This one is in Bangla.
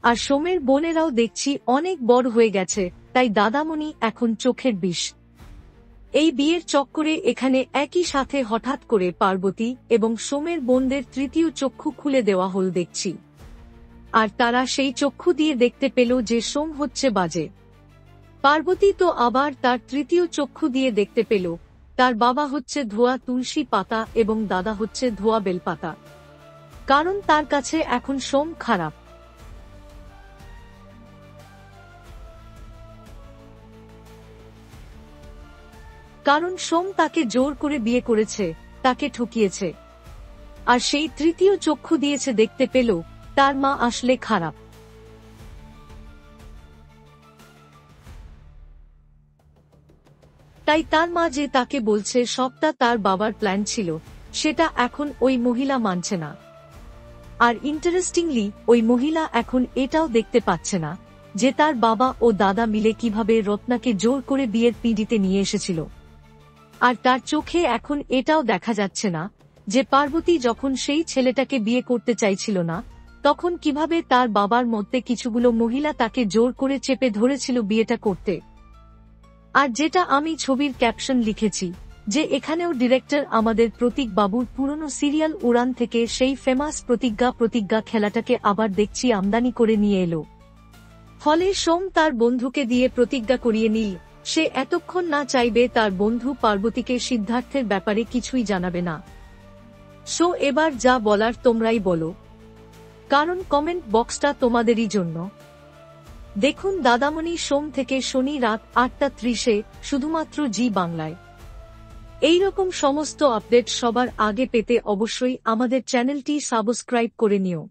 আর সোমের বোনেরাও দেখছি অনেক বড় হয়ে গেছে, তাই দাদামণি এখন চোখের বিষ। এই বিয়ের চক্করে এখানে একই সাথে হঠাৎ করে পার্বতী এবং সোমের বোনদের তৃতীয় চক্ষু খুলে দেওয়া হল দেখছি। আর তারা সেই চক্ষু দিয়ে দেখতে পেল যে সোম হচ্ছে বাজে। পার্বতী তো আবার তার তৃতীয় চক্ষু দিয়ে দেখতে পেল তার বাবা হচ্ছে ধোয়া তুলসী পাতা এবং দাদা হচ্ছে ধোয়া বেলপাতা, কারণ তার কাছে এখন সোম খারাপ। কারণ সোম তাকে জোর করে বিয়ে করেছে, তাকে ঠকিয়েছে। আর সেই তৃতীয় চক্ষু দিয়েছে দেখতে পেল তার মা আসলে খারাপ। তাই তার মা যে তাকে বলছে সবটা তার বাবার প্ল্যান ছিল, সেটা এখন ওই মহিলা মানছে না। আর ইন্টারেস্টিংলি ওই মহিলা এখন এটাও দেখতে পাচ্ছে না যে তার বাবা ও দাদা মিলে কিভাবে রত্নাকে জোর করে বিয়ের পিঁড়িতে নিয়ে এসেছিল। আর তার চোখে এখন এটাও দেখা যাচ্ছে না যে পার্বতী যখন সেই ছেলেটাকে বিয়ে করতে চাইছিল না, তখন কিভাবে তার বাবার মধ্যে কিছুগুলো মহিলা তাকে জোর করে চেপে ধরেছিল বিয়েটা করতে। আর যেটা আমি ছবির ক্যাপশন লিখেছি যে এখানেও ডিরেক্টর আমাদের প্রতীক বাবুর পুরনো সিরিয়াল উড়ান থেকে সেই ফেমাস প্রতিজ্ঞা খেলাটাকে আবার দেখছি আমদানি করে নিয়ে এলো। ফলে সোম তার বন্ধুকে দিয়ে প্রতিজ্ঞা করিয়ে নিল সে এতক্ষণ না চাইবে তার বন্ধু পার্বতীকে সিদ্ধার্থের ব্যাপারে কিছুই জানাবে না। সো এবার যা বলার তোমরাই বলো, কারণ কমেন্ট বক্সটা তোমাদেরই জন্য। দেখুন দাদামণি সোম থেকে শনি রাত 8:30-এ শুধুমাত্র জি বাংলায়। এইরকম সমস্ত আপডেট সবার আগে পেতে অবশ্যই আমাদের চ্যানেলটি সাবস্ক্রাইব করে নিও।